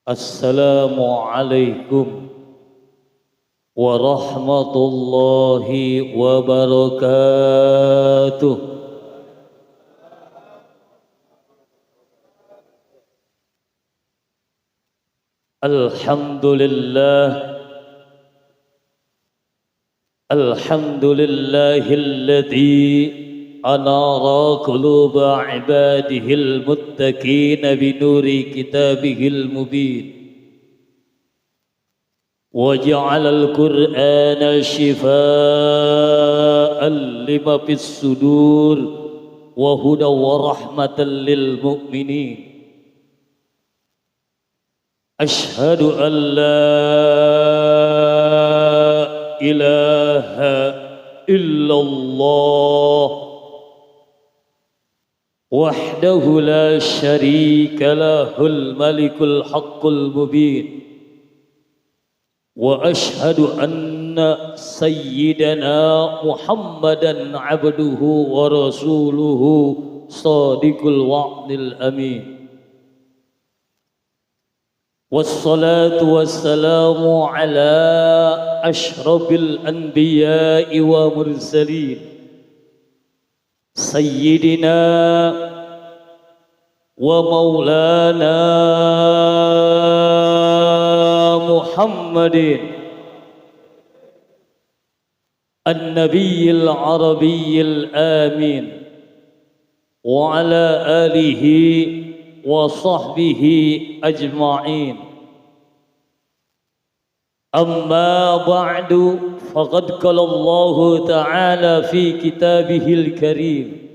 Assalamualaikum warahmatullahi wabarakatuh. Alhamdulillahilladzi anara quluba ibadihil muttaqina binuri kitabihil mubin wa ja'alal qur'ana shifaa'an lima fis sudur wa hudaw wa rahmatan lil mu'minin. Ashhadu an la ilaha illallah wahdahu la syarika lahul malikul haqqul mubin wa ashhadu anna sayyidana Muhammadan abduhu wa rasuluhu sadiqul wa'dil amin. Wassalatu wassalamu ala ashrafil anbiya'i wa mursalin Sayyidina wa maulana Muhammadin an-nabiyyil arabiyyil amin wa ala alihi wa sahbihi ajma'in. Amma ba'du, faqad qala Allah ta'ala fi kitabihil karim.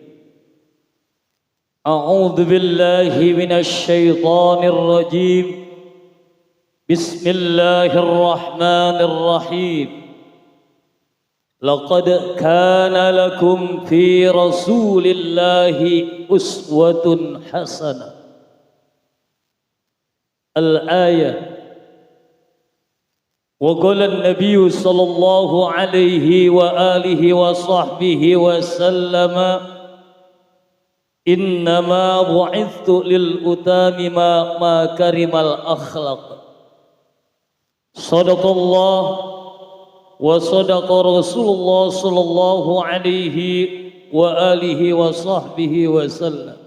A'udzu billahi minasy syaithanir rajim. Bismillahirrahmanirrahim. Laqad kana lakum fi rasulillahi uswatun hasanah. Al-ayah. Wa qala an-nabiy sallallahu alaihi wa alihi wa sahbihi wa sallama innama bu'ithtu lil utami ma karimal akhlaq. Sadaqallah wa sadaqa Rasulullah sallallahu alaihi wa alihi wa sahbihi wa sallam.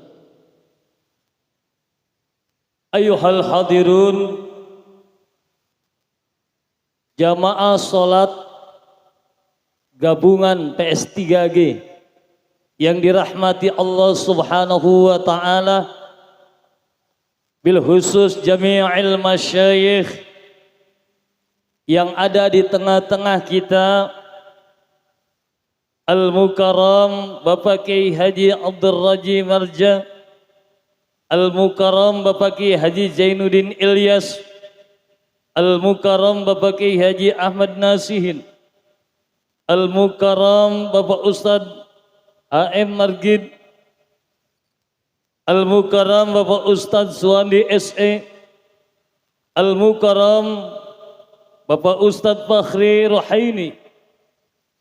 Ayuhal hadirun, jamaah salat gabungan PS3G yang dirahmati Allah Subhanahu wa taala, bil khusus jami'il masyayikh yang ada di tengah-tengah kita, Al-Mukarram Bapak Kiai Haji Abdul Raji Marja, Al-Mukarram Bapak Kiai Haji Zainuddin Ilyas, Al-Mukarram Bapak Kiai Haji Ahmad Nasihin, Al-Mukarram Bapak Ustadz A.M. Margid, Al-Mukarram Bapak Ustadz Suwandi S.E., Al-Mukarram Bapak Ustadz Fakhri Ruhaini,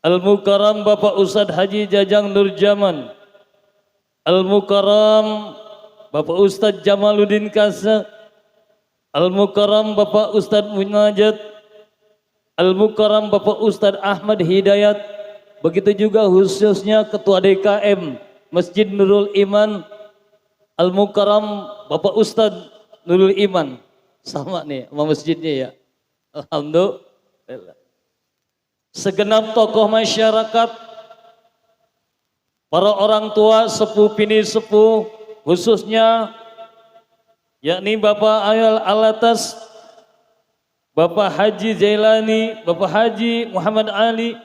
Al-Mukarram Bapak Ustadz Haji Jajang Nurjaman, Al-Mukarram Bapak Ustadz Jamaluddin Kasa, Al-Mukarram Bapak Ustadz Munajat, Al-Mukarram Bapak Ustadz Ahmad Hidayat, begitu juga khususnya Ketua DKM Masjid Nurul Iman, Al-Mukarram Bapak Ustadz Nurul Iman. Sama nih sama masjidnya ya. Alhamdulillah. Segenap tokoh masyarakat, para orang tua, sepuh bini sepuh, khususnya yakni Bapak Ayal Alatas, Bapak Haji Jailani, Bapak Haji Muhammad Ali,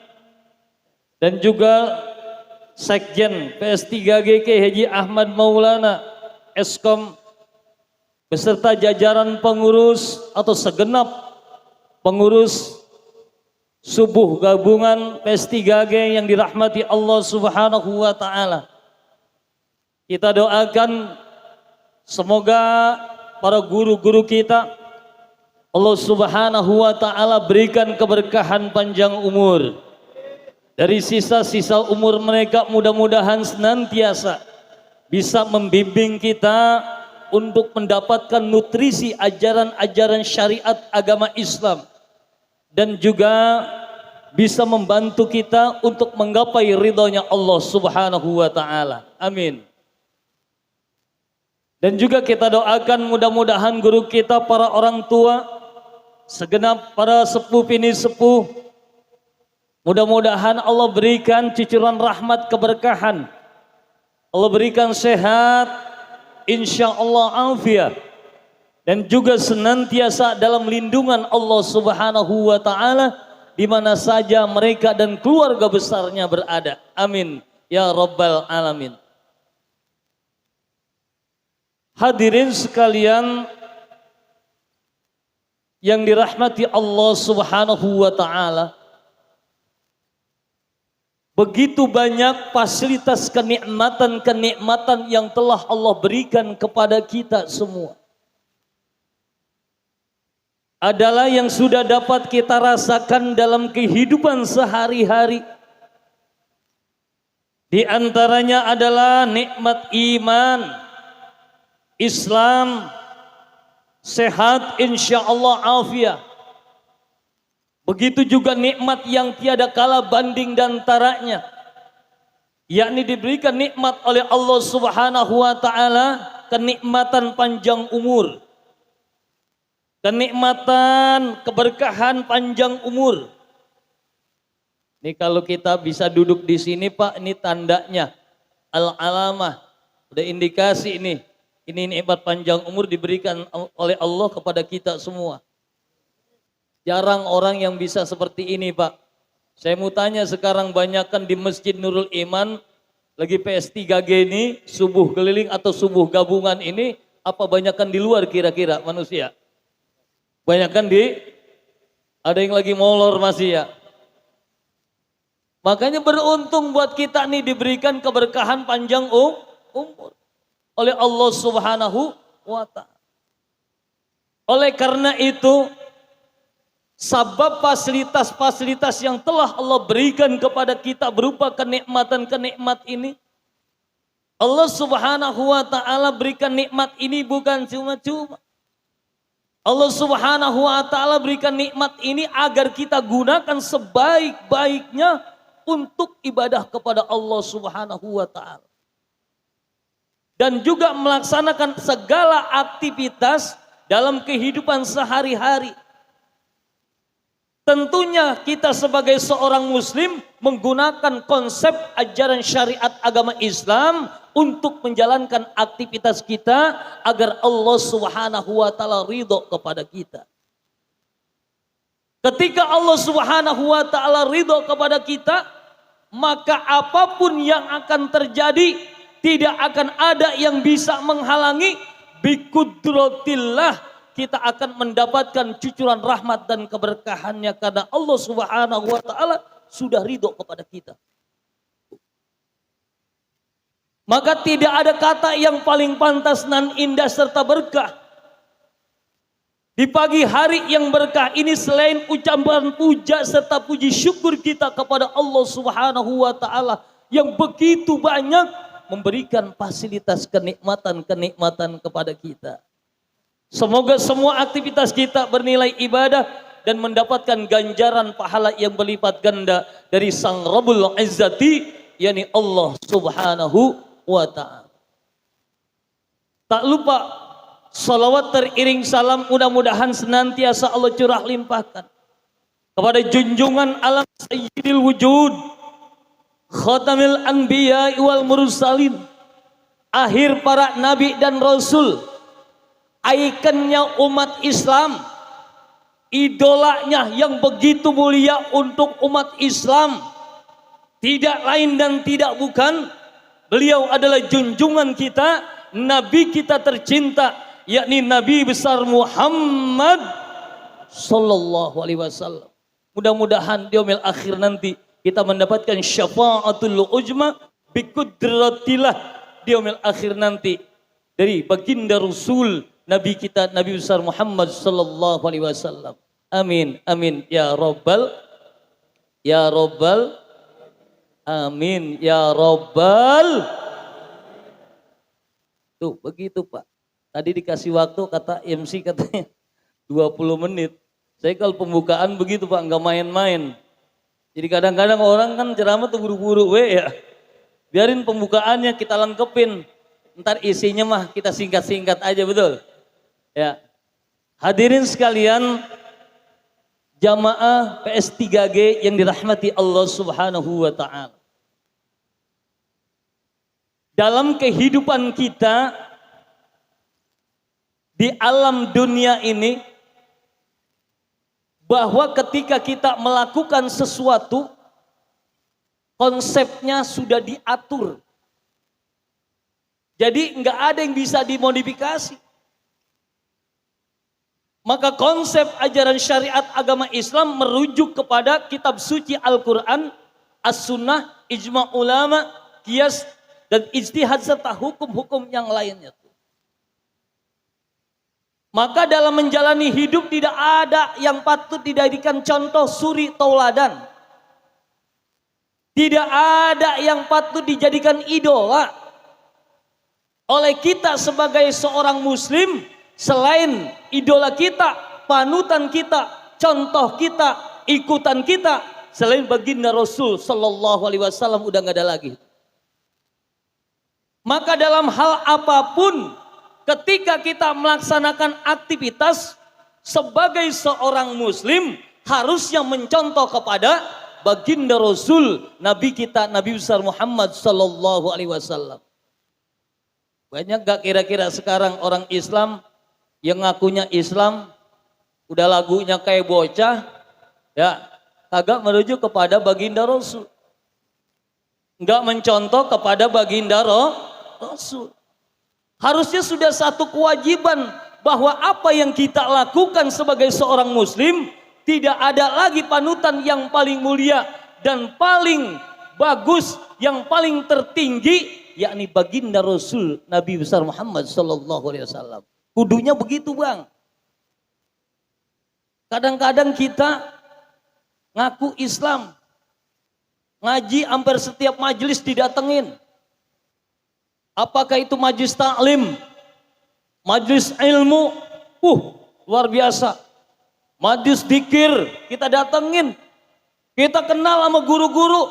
dan juga Sekjen PS3GK Haji Ahmad Maulana Eskom, beserta jajaran pengurus atau segenap pengurus subuh gabungan PS3G yang dirahmati Allah Subhanahu wa taala. Kita doakan semoga para guru-guru kita Allah Subhanahu wa taala berikan keberkahan panjang umur. Dari sisa-sisa umur mereka mudah-mudahan senantiasa bisa membimbing kita untuk mendapatkan nutrisi ajaran-ajaran syariat agama Islam, dan juga bisa membantu kita untuk menggapai ridhonya Allah Subhanahu wa taala. Amin. Dan juga kita doakan mudah-mudahan guru kita, para orang tua, segenap para sepuh bini sepuh, mudah-mudahan Allah berikan cucuran rahmat keberkahan, Allah berikan sehat, insya Allah afiat, dan juga senantiasa dalam lindungan Allah Subhanahu wa taala di mana saja mereka dan keluarga besarnya berada. Amin ya rabbal alamin. Hadirin sekalian yang dirahmati Allah Subhanahu wa taala, begitu banyak fasilitas kenikmatan-kenikmatan yang telah Allah berikan kepada kita semua. Adalah yang sudah dapat kita rasakan dalam kehidupan sehari-hari. Di antaranya adalah nikmat iman, Islam, sehat insya Allah afiat. Begitu juga nikmat yang tiada kala banding dan taranya, yakni diberikan nikmat oleh Allah Subhanahu wa taala, kenikmatan panjang umur, kenikmatan keberkahan panjang umur. Ini kalau kita bisa duduk di sini Pak, ini tandanya al-alamah, udah indikasi ini nikmat panjang umur diberikan oleh Allah kepada kita semua. Jarang orang yang bisa seperti ini Pak. Saya mau tanya sekarang, banyakkan di Masjid Nurul Iman lagi PS3G ini, subuh keliling atau subuh gabungan ini, apa banyakkan di luar kira-kira manusia? Banyakkan ada yang lagi molor masih ya. Makanya beruntung buat kita nih diberikan keberkahan panjang umur oleh Allah Subhanahu wa ta'ala. Oleh karena itu, sabab fasilitas-fasilitas yang telah Allah berikan kepada kita berupa kenikmatan-kenikmat ini, Allah Subhanahu wa ta'ala berikan nikmat ini bukan cuma-cuma. Allah Subhanahu wa ta'ala berikan nikmat ini agar kita gunakan sebaik-baiknya untuk ibadah kepada Allah Subhanahu wa ta'ala. Dan juga melaksanakan segala aktivitas dalam kehidupan sehari-hari. Tentunya kita sebagai seorang muslim menggunakan konsep ajaran syariat agama Islam untuk menjalankan aktivitas kita agar Allah Subhanahu wa taala ridho kepada kita. Ketika Allah Subhanahu wa taala ridho kepada kita, maka apapun yang akan terjadi tidak akan ada yang bisa menghalangi. Biqudratillah, kita akan mendapatkan cucuran rahmat dan keberkahannya karena Allah Subhanahu wa taala sudah ridho kepada kita. Maka tidak ada kata yang paling pantas nan indah serta berkah di pagi hari yang berkah ini selain ucapan puja serta puji syukur kita kepada Allah Subhanahu wa taala yang begitu banyak memberikan fasilitas kenikmatan-kenikmatan kepada kita. Semoga semua aktivitas kita bernilai ibadah dan mendapatkan ganjaran pahala yang berlipat ganda dari Sang Rabbul Izzati, yakni Allah Subhanahu wa ta'ala. Tak lupa salawat teriring salam mudah-mudahan senantiasa Allah curah limpahkan kepada junjungan alam Sayyidil Wujud, Khatamil Anbiya wal Mursalin, akhir para nabi dan rasul, ikonnya umat Islam, idolanya yang begitu mulia untuk umat Islam, tidak lain dan tidak bukan, beliau adalah junjungan kita, nabi kita tercinta, yakni Nabi besar Muhammad sallallahu alaihi wasallam. Mudah-mudahan di yaumil akhir nanti kita mendapatkan syafaatul ujma biqudratillah di yaumil akhir nanti dari baginda Rasul Nabi kita, Nabi besar Muhammad sallallahu alaihi wasallam. Amin, amin ya rabbal amin ya rabbal. Tuh begitu Pak. Tadi dikasih waktu kata MC katanya 20 menit. Saya kalau pembukaan begitu Pak, nggak main-main. Jadi kadang-kadang orang kan ceramah tuh buru-buru ya. Biarin pembukaannya kita lengkepin. Ntar isinya mah kita singkat-singkat aja, betul? Ya. Hadirin sekalian, jamaah PS3G yang dirahmati Allah Subhanahu wa taala. Dalam kehidupan kita di alam dunia ini, bahwa ketika kita melakukan sesuatu, konsepnya sudah diatur. Jadi nggak ada yang bisa dimodifikasi. Maka konsep ajaran syariat agama Islam merujuk kepada kitab suci Al-Quran, As-Sunnah, Ijma' ulama, Qiyas, dan ijtihad serta hukum-hukum yang lainnya. Maka dalam menjalani hidup tidak ada yang patut dijadikan contoh suri tauladan. Tidak ada yang patut dijadikan idola oleh kita sebagai seorang muslim selain idola kita, panutan kita, contoh kita, ikutan kita selain baginda Rasul sallallahu alaihi wasallam udah nggak ada lagi. Maka dalam hal apapun, ketika kita melaksanakan aktivitas sebagai seorang muslim harusnya mencontoh kepada baginda Rasul Nabi kita Nabi besar Muhammad sallallahu alaihi wasallam. Banyak gak kira-kira sekarang orang Islam yang ngakunya Islam udah lagunya kayak bocah ya, kagak merujuk kepada baginda Rasul. Enggak mencontoh kepada baginda Rasul. Harusnya sudah satu kewajiban bahwa apa yang kita lakukan sebagai seorang muslim tidak ada lagi panutan yang paling mulia dan paling bagus, yang paling tertinggi, yakni baginda Rasul Nabi besar Muhammad sallallahu alaihi wasallam. Kudunya begitu, Bang. Kadang-kadang kita ngaku Islam, ngaji hampir setiap majelis didatengin. Apakah itu majelis taklim, majelis ilmu, luar biasa. Majelis dzikir kita datengin, kita kenal sama guru-guru,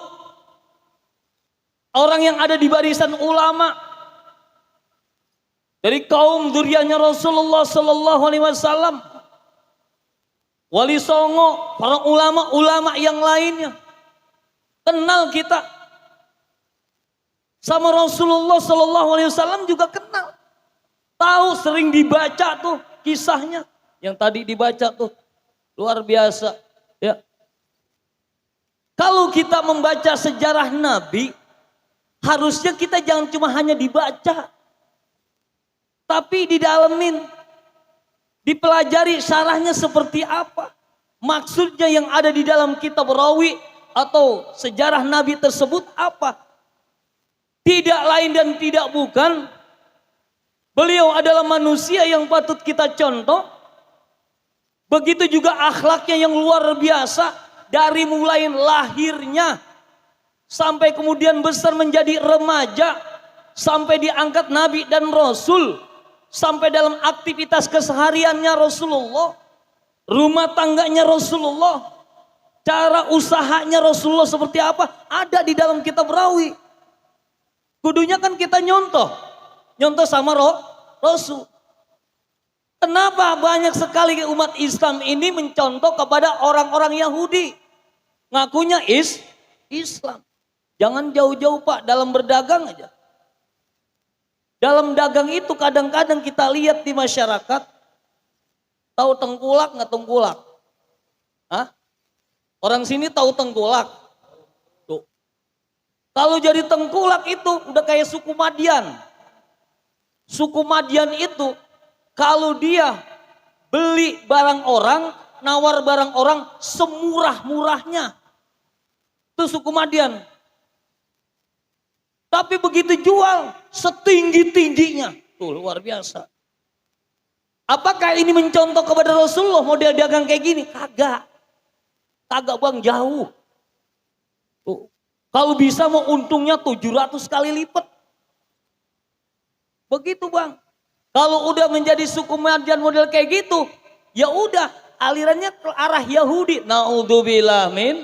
orang yang ada di barisan ulama dari kaum dzurriyyahnya Rasulullah sallallahu alaihi wasallam, Wali Songo, para ulama-ulama yang lainnya. Kenal kita sama Rasulullah sallallahu alaihi wasallam juga kenal. Tahu, sering dibaca tuh kisahnya. Yang tadi dibaca tuh luar biasa, ya. Kalau kita membaca sejarah Nabi, harusnya kita jangan cuma hanya dibaca, tapi didalemin, dipelajari syarahnya seperti apa, maksudnya yang ada di dalam kitab rawi atau sejarah Nabi tersebut apa. Tidak lain dan tidak bukan, beliau adalah manusia yang patut kita contoh. Begitu juga akhlaknya yang luar biasa, dari mulai lahirnya sampai kemudian besar menjadi remaja, sampai diangkat Nabi dan Rasul, sampai dalam aktivitas kesehariannya Rasulullah, rumah tangganya Rasulullah, cara usahanya Rasulullah seperti apa, ada di dalam kitab rawi. Kudunya kan kita nyontoh sama Rasul. Kenapa banyak sekali umat Islam ini mencontoh kepada orang-orang Yahudi? Ngakunya Islam. Jangan jauh-jauh Pak, dalam berdagang aja. Dalam dagang itu kadang-kadang kita lihat di masyarakat, tahu tengkulak nggak tengkulak? Hah? Orang sini tahu tengkulak? Tuh. Kalau jadi tengkulak itu udah kayak suku Madian. Suku Madian itu kalau dia beli barang orang, nawar barang orang semurah-murahnya. Itu suku Madian. Tapi begitu jual setinggi-tingginya. Tuh luar biasa. Apakah ini mencontoh kepada Rasulullah model dagang kayak gini? Kagak. Kagak Bang, jauh. Tuh. Kalau bisa mau untungnya 700 kali lipat. Begitu Bang. Kalau udah menjadi suku Madian model kayak gitu, ya udah alirannya ke arah Yahudi. Naudzubillah min.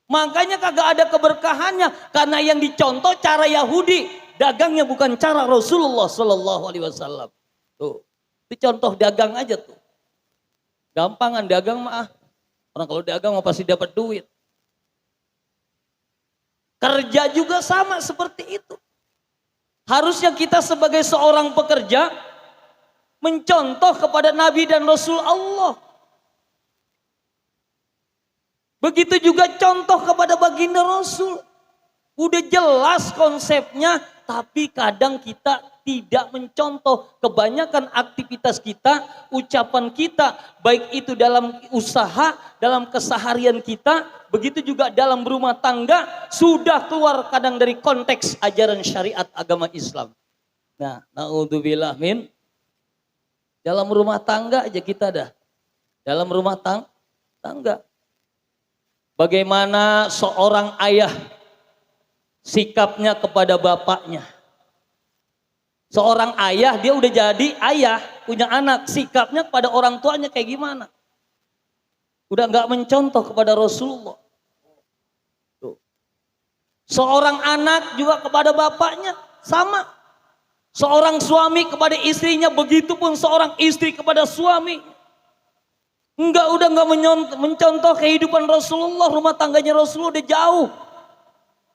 Makanya kagak ada keberkahannya karena yang dicontoh cara Yahudi, dagangnya bukan cara Rasulullah Shallallahu Alaihi Wasallam. Tuh, itu contoh dagang aja tuh. Gampangan dagang mah. Orang kalau dagang mah pasti dapat duit. Kerja juga sama seperti itu. Harusnya kita sebagai seorang pekerja mencontoh kepada Nabi dan Rasul Allah. Begitu juga contoh kepada baginda Rasul. Udah jelas konsepnya, tapi kadang kita tidak mencontoh. Kebanyakan aktivitas kita, ucapan kita, baik itu dalam usaha, dalam keseharian kita, begitu juga dalam berumah tangga, sudah keluar kadang dari konteks ajaran syariat agama Islam. Nah, naudzubillah min. Dalam rumah tangga aja kita dah. Dalam rumah tangga. Bagaimana seorang ayah sikapnya kepada bapaknya. Seorang ayah, dia udah jadi ayah, punya anak, sikapnya kepada orang tuanya kayak gimana? Udah nggak mencontoh kepada Rasulullah. Tuh. Seorang anak juga kepada bapaknya sama. Seorang suami kepada istrinya, begitu pun seorang istri kepada suami. Udah nggak mencontoh kehidupan Rasulullah, rumah tangganya Rasulullah udah jauh.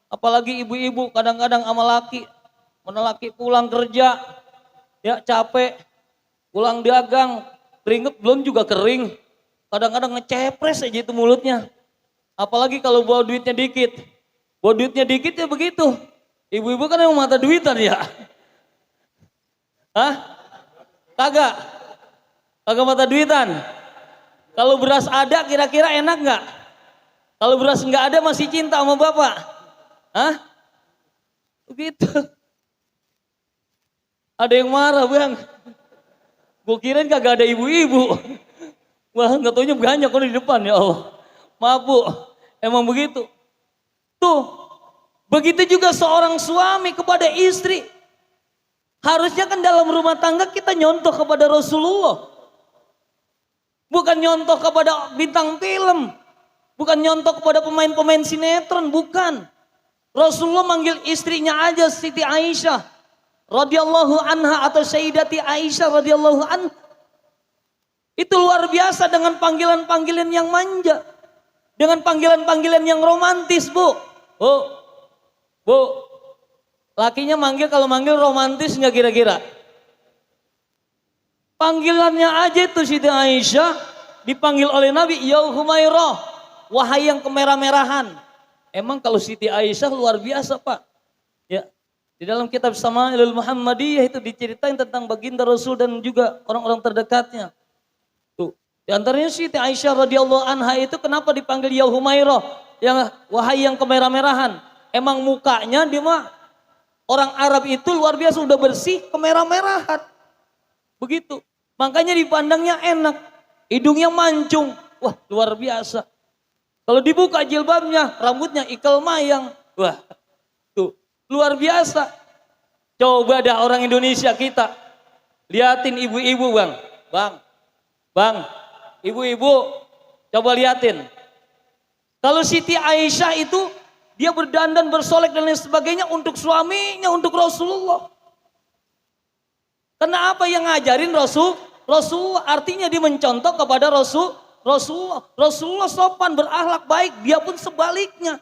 Apalagi ibu-ibu kadang-kadang sama laki. Mana laki pulang kerja, ya capek, pulang dagang, keringet belum juga kering. Kadang-kadang ngecepres aja itu mulutnya. Apalagi kalau bawa duitnya dikit. Bawa duitnya dikit ya begitu. Ibu-ibu kan emang mata duitan ya. Hah? Kagak? Kagak mata duitan? Kalau beras ada kira-kira enak nggak? Kalau beras nggak ada masih cinta sama bapak? Hah? Begitu. Ada yang marah bang. Gue kirain kagak ada ibu-ibu. Wah nggak taunya banyak kalau di depan ya Allah. Maaf bu, emang begitu. Tuh, begitu juga seorang suami kepada istri. Harusnya kan dalam rumah tangga kita nyontoh kepada Rasulullah. Bukan nyontoh kepada bintang film. Bukan nyontoh kepada pemain-pemain sinetron, bukan. Rasulullah manggil istrinya aja Siti Aisyah radhiyallahu anha atau Sayyidati Aisyah radhiyallahu anha. Itu luar biasa dengan panggilan-panggilan yang manja. Dengan panggilan-panggilan yang romantis, Bu. Bu. Lakinya manggil, kalau manggil romantis nggak kira-kira? Panggilannya aja itu Siti Aisyah dipanggil oleh Nabi, ya Humairah, wahai yang kemerah-merahan. Emang kalau Siti Aisyah luar biasa Pak. Ya, di dalam kitab Sama'ilul Muhammadiyah itu diceritain tentang baginda Rasul dan juga orang-orang terdekatnya. Tuh, di antaranya Siti Aisyah radhiyallahu anha itu kenapa dipanggil ya Humairah, yang wahai yang kemerah-merahan? Emang mukanya dia mah orang Arab itu luar biasa udah bersih kemerah-merahan. Begitu. Makanya dipandangnya enak. Hidungnya mancung. Wah luar biasa. Kalau dibuka jilbabnya, rambutnya ikal mayang. Wah tuh luar biasa. Coba dah orang Indonesia kita. Liatin ibu-ibu bang. Bang. Ibu-ibu. Coba liatin. Kalau Siti Aisyah itu, dia berdandan, bersolek dan lain sebagainya untuk suaminya, untuk Rasulullah. Karena apa yang ngajarin Rasulullah, artinya dia mencontoh kepada Rasulullah. Rasulullah sopan, berakhlak baik, dia pun sebaliknya.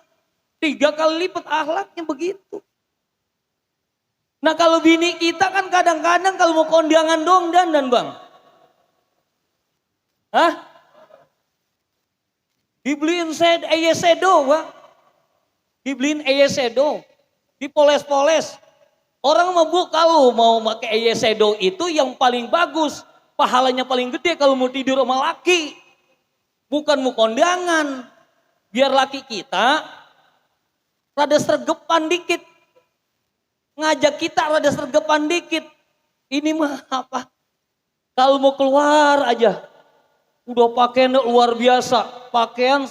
3 kali lipat akhlaknya begitu. Nah kalau bini kita kan kadang-kadang kalau mau kondangan dong dandan bang. Hah? Dibeliin eyeshadow bang. Dibeliin eyeshadow. Dipoles-poles. Orang mau kalau mau pakai eyeshadow itu yang paling bagus, pahalanya paling gede kalau mau tidur sama laki. Bukan mau kondangan. Biar laki kita rada sergepan dikit. Ngajak kita rada sergepan dikit. Ini mah apa? Kalau mau keluar aja. Udah pakaian luar biasa. Pakaian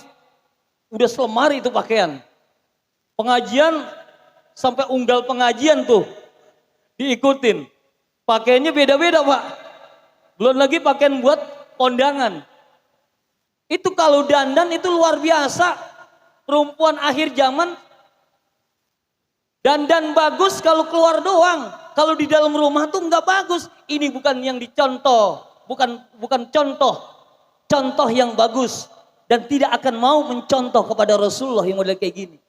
udah selemari itu pakaian. Pengajian sampai unggal pengajian tuh. Diikutin. Pakaiannya beda-beda Pak. Belum lagi pakaian buat kondangan. Itu kalau dandan itu luar biasa. Perempuan akhir zaman dandan bagus kalau keluar doang. Kalau di dalam rumah tuh nggak bagus. Ini bukan yang dicontoh. Bukan contoh. Contoh yang bagus. Dan tidak akan mau mencontoh kepada Rasulullah yang model kayak gini.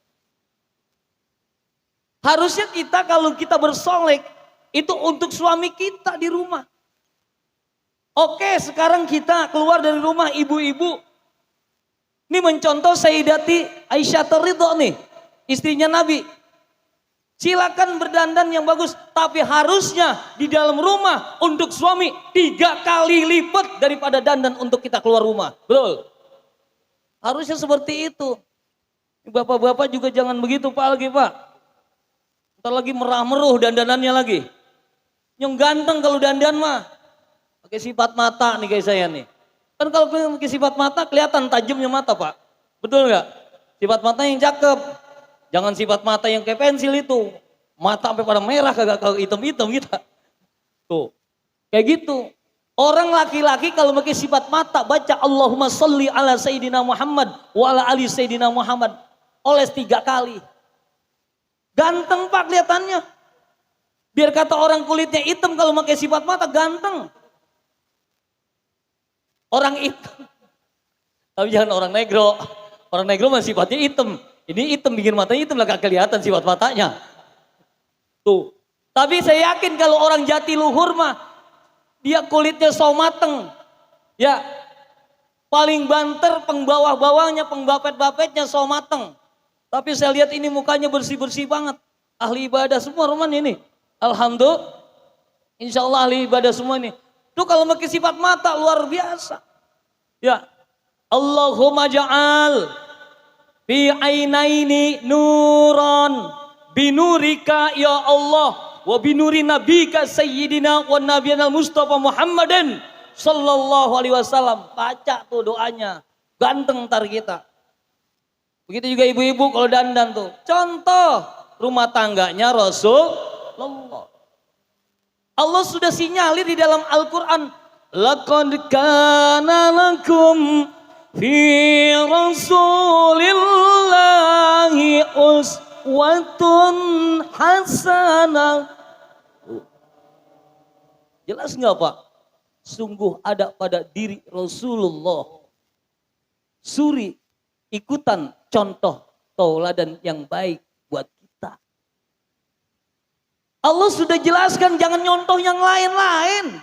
Harusnya kita kalau kita bersolek. Itu untuk suami kita di rumah. Oke, sekarang kita keluar dari rumah ibu-ibu. Ini mencontoh Sayyidati Aisyah Ridho nih, istrinya Nabi. Silakan berdandan yang bagus, tapi harusnya di dalam rumah untuk suami 3 kali lipat daripada dandan untuk kita keluar rumah. Betul? Harusnya seperti itu. Bapak-bapak juga jangan begitu Pak lagi Pak. Ntar lagi merah-meruh dandanannya lagi. Yang ganteng kalau dandan mah. Pakai sifat mata nih kayak saya nih. Kan kalau pakai sifat mata kelihatan tajamnya mata Pak. Betul nggak? Sifat mata yang cakep. Jangan sifat mata yang kayak pensil itu. Mata sampai pada merah kagak hitam-hitam kita. Tuh. Kayak gitu. Orang laki-laki kalau pakai sifat mata baca Allahumma sholli ala Sayyidina Muhammad wa ala ali Sayyidina Muhammad. Oles 3 kali. Ganteng Pak kelihatannya. Biar kata orang kulitnya hitam kalau pakai sifat mata ganteng. Orang hitam. Tapi jangan orang negro. Orang negro masih sifatnya hitam. Ini hitam bikin matanya hitam lah gak kelihatan sifat matanya. Tuh. Tapi saya yakin kalau orang Jatiluhur mah dia kulitnya so mateng. Ya. Paling banter pengbawah-bawahnya, pengbapet-bapetnya so mateng. Tapi saya lihat ini mukanya bersih-bersih banget. Ahli ibadah semua rumah ini. Alhamdulillah. Insya Allah ahli ibadah semua ini. Tuh kalau pakai sifat mata luar biasa. Ya. Allahumma ja'al fi ainaini nuran binurika ya Allah wa binuri nabika sayyidina wa nabiyana Mustafa Muhammadin sallallahu alaihi wasallam. Baca tuh doanya. Ganteng ntar kita. Begitu juga ibu-ibu kalau dandan tuh. Contoh rumah tangganya Rasulullah. Allah sudah sinyalir di dalam Al-Quran. Laqad kana lakum fi rasulillahi uswatun hasanah. Jelas nggak Pak? Sungguh ada pada diri Rasulullah. Suri ikutan contoh tauladan yang baik buat kita. Allah sudah jelaskan jangan nyontoh yang lain-lain.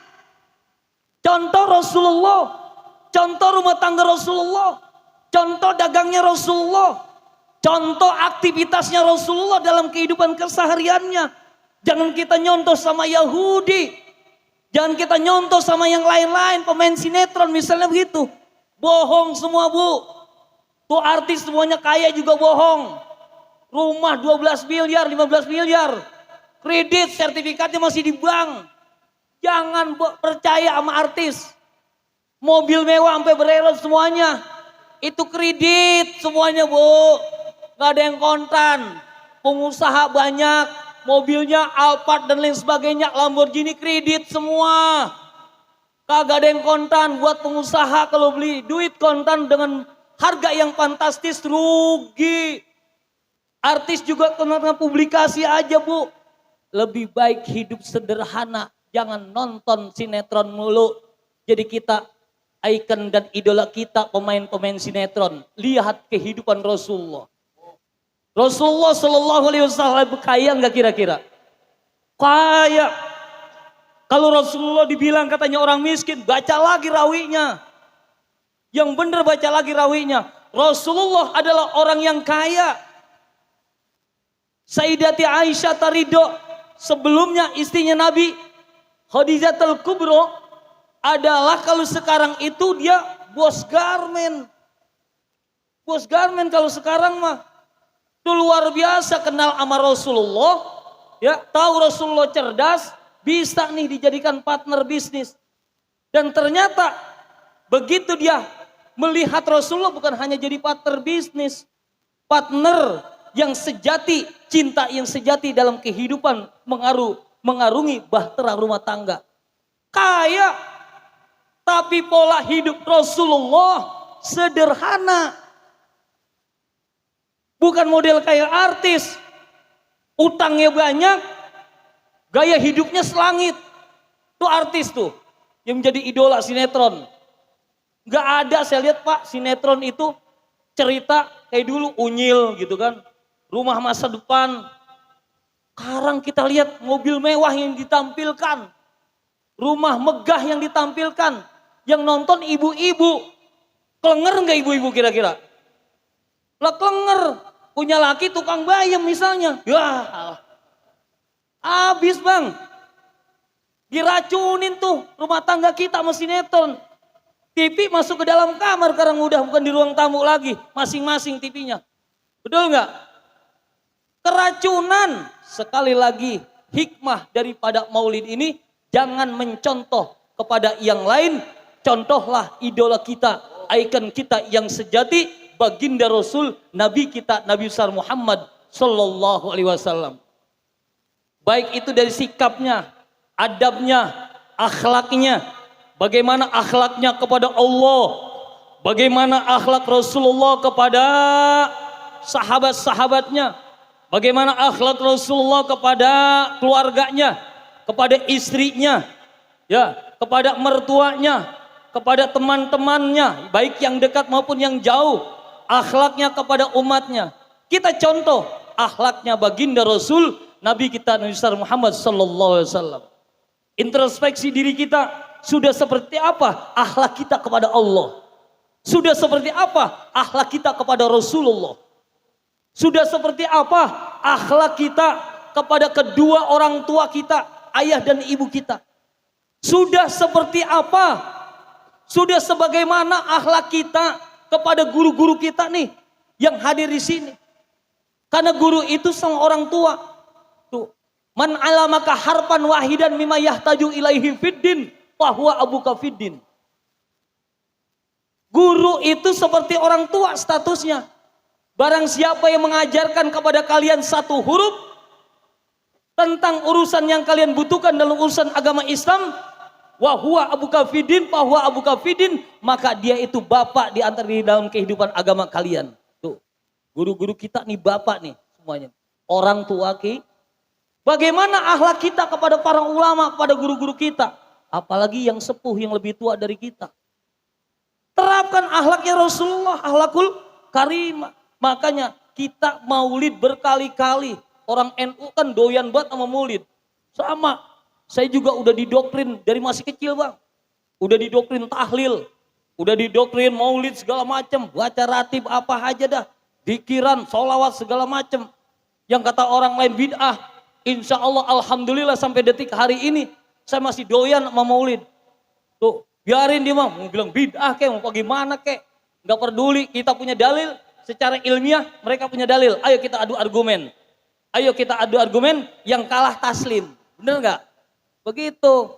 Contoh Rasulullah, contoh rumah tangga Rasulullah, contoh dagangnya Rasulullah, contoh aktivitasnya Rasulullah dalam kehidupan kesehariannya. Jangan kita nyontoh sama Yahudi, jangan kita nyontoh sama yang lain-lain, pemain sinetron misalnya begitu. Bohong semua Bu. Tuh artis semuanya kaya juga bohong. Rumah 12 miliar, 15 miliar. Kredit sertifikatnya masih di bank. Jangan percaya sama artis. Mobil mewah sampai bererot semuanya. Itu kredit semuanya Bu. Gak ada yang kontan. Pengusaha banyak. Mobilnya Alphard dan lain sebagainya. Lamborghini kredit semua. Kagak ada yang kontan. Buat pengusaha kalau beli duit kontan dengan harga yang fantastis rugi. Artis juga kena publikasi aja Bu. Lebih baik hidup sederhana. Jangan nonton sinetron mulu. Jadi kita ikon dan idola kita pemain-pemain sinetron. Lihat kehidupan Rasulullah. Rasulullah Shallallahu Alaihi Wasallam kaya nggak kira-kira? Kaya. Kalau Rasulullah dibilang katanya orang miskin, baca lagi rawinya. Yang benar baca lagi rawinya. Rasulullah adalah orang yang kaya. Sayyidati Aisyah Ridho sebelumnya istrinya Nabi Khadijatul Kubro adalah kalau sekarang itu dia bos garmen. Bos garmen kalau sekarang mah itu luar biasa kenal sama Rasulullah. Ya, tahu Rasulullah cerdas, bisa nih dijadikan partner bisnis. Dan ternyata begitu dia melihat Rasulullah bukan hanya jadi partner bisnis, partner yang sejati, cinta yang sejati dalam kehidupan mengaruh mengarungi bahtera rumah tangga. Kaya, tapi pola hidup Rasulullah sederhana. Bukan model kayak artis, utangnya banyak, gaya hidupnya selangit. Tuh artis tuh, yang menjadi idola sinetron. Gak ada saya lihat Pak, sinetron itu cerita kayak dulu Unyil gitu kan. Rumah masa depan. Sekarang kita lihat mobil mewah yang ditampilkan. Rumah megah yang ditampilkan. Yang nonton ibu-ibu. Klenger gak ibu-ibu kira-kira? Lah klenger. Punya laki tukang bayam misalnya. Ya, habis bang. Diracunin tuh rumah tangga kita sama sinetron. TV masuk ke dalam kamar sekarang udah bukan di ruang tamu lagi. Masing-masing TV-nya. Betul nggak? Keracunan. Sekali lagi hikmah daripada maulid ini. Jangan mencontoh kepada yang lain. Contohlah idola kita. Ikon kita yang sejati. Baginda Rasul, Nabi kita, Nabi besar Muhammad Sallallahu Alaihi Wasallam. Baik itu dari sikapnya, adabnya, akhlaknya. Bagaimana akhlaknya kepada Allah. Bagaimana akhlak Rasulullah kepada sahabat-sahabatnya. Bagaimana akhlak Rasulullah kepada keluarganya. Kepada istrinya. Ya, kepada mertuanya. Kepada teman-temannya. Baik yang dekat maupun yang jauh. Akhlaknya kepada umatnya. Kita contoh akhlaknya baginda Rasul Nabi kita Nabi besar Muhammad Sallallahu Alaihi Wasallam. Introspeksi diri kita sudah seperti apa akhlak kita kepada Allah. Sudah seperti apa akhlak kita kepada Rasulullah. Sudah seperti apa akhlak kita kepada kedua orang tua kita, ayah dan ibu kita. Sudah seperti apa? Sudah sebagaimana akhlak kita kepada guru-guru kita nih yang hadir di sini. Karena guru itu sama orang tua. Tuh, man alamaka harpan wahidan mimma yahtaju ilaihi fiddin fahuwa abuka fiddin. Guru itu seperti orang tua statusnya. Barang siapa yang mengajarkan kepada kalian satu huruf tentang urusan yang kalian butuhkan dalam urusan agama Islam, wa huwa abuka fiddin fahuwa abuka fiddin, maka dia itu bapak di antara di dalam kehidupan agama kalian. Tuh, guru-guru kita nih bapak nih semuanya. Orang tua kita. Bagaimana akhlak kita kepada para ulama, kepada guru-guru kita, apalagi yang sepuh yang lebih tua dari kita. Terapkan akhlaknya Rasulullah, akhlakul karimah. Makanya kita maulid berkali-kali. Orang NU kan doyan banget sama maulid. Sama. Saya juga udah didoktrin dari masih kecil bang. Udah didoktrin tahlil. Udah didoktrin maulid segala macam. Baca ratib apa aja dah. Dikiran, sholawat segala macam. Yang kata orang lain bid'ah. Insya Allah alhamdulillah sampai detik hari ini. Saya masih doyan sama maulid. Tuh biarin dia mau bilang bid'ah kek. Mau bagaimana kek. Gak peduli kita punya dalil. Secara ilmiah mereka punya dalil. Ayo kita adu argumen. Ayo kita adu argumen yang kalah taslim. Bener gak? Begitu.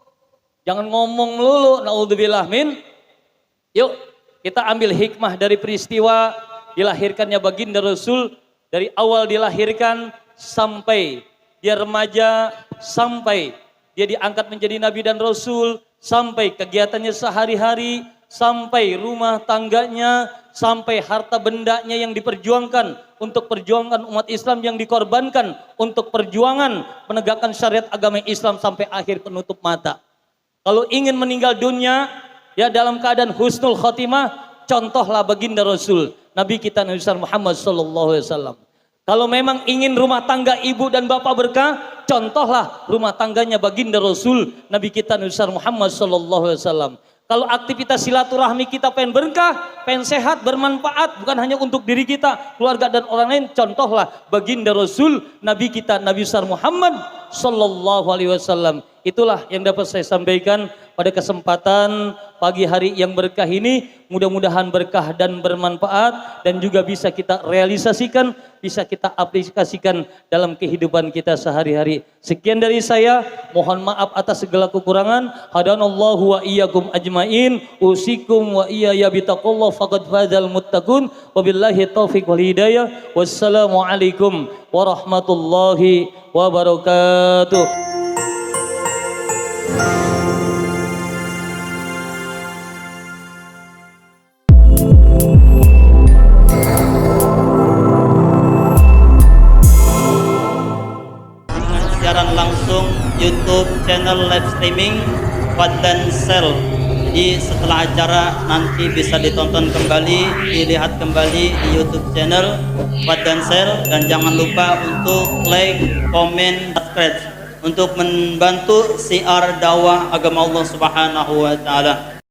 Jangan ngomong melulu. Na'udzubillah min. Yuk kita ambil hikmah dari peristiwa dilahirkannya baginda Rasul. Dari awal dilahirkan sampai dia remaja. Sampai dia diangkat menjadi Nabi dan Rasul. Sampai kegiatannya sehari-hari. Sampai rumah tangganya. Sampai harta bendanya yang diperjuangkan. Untuk perjuangan umat Islam yang dikorbankan. Untuk perjuangan menegakkan syariat agama Islam sampai akhir penutup mata. Kalau ingin meninggal dunia, ya dalam keadaan husnul khotimah, contohlah baginda Rasul. Nabi kita Nabi besar Muhammad SAW. Kalau memang ingin rumah tangga ibu dan bapak berkah, contohlah rumah tangganya baginda Rasul. Nabi kita Nabi besar Muhammad SAW. Kalau aktivitas silaturahmi kita pengen berkah, pengen sehat, bermanfaat, bukan hanya untuk diri kita, keluarga dan orang lain, contohlah baginda Rasul, Nabi kita, Nabi besar Muhammad Sallallahu Alaihi Wasallam. Itulah yang dapat saya sampaikan pada kesempatan pagi hari yang berkah ini. Mudah-mudahan berkah dan bermanfaat dan juga bisa kita realisasikan, bisa kita aplikasikan dalam kehidupan kita sehari-hari. Sekian dari saya, mohon maaf atas segala kekurangan. Hadanallahu wa iyyakum ajmain. Usikum wa iyaya bitaqullah faqad fazal muttaqun. Wabillahi taufiq wal hidayah. Wassalamualaikum warahmatullahi wabarakatuh. siaran langsung YouTube channel live streaming Fadlan Sel. Jadi setelah acara nanti bisa ditonton kembali, dilihat kembali di YouTube channel Fadlan Sel, dan jangan lupa untuk like, komen, subscribe untuk membantu siar dakwah agama Allah Subhanahu wa taala.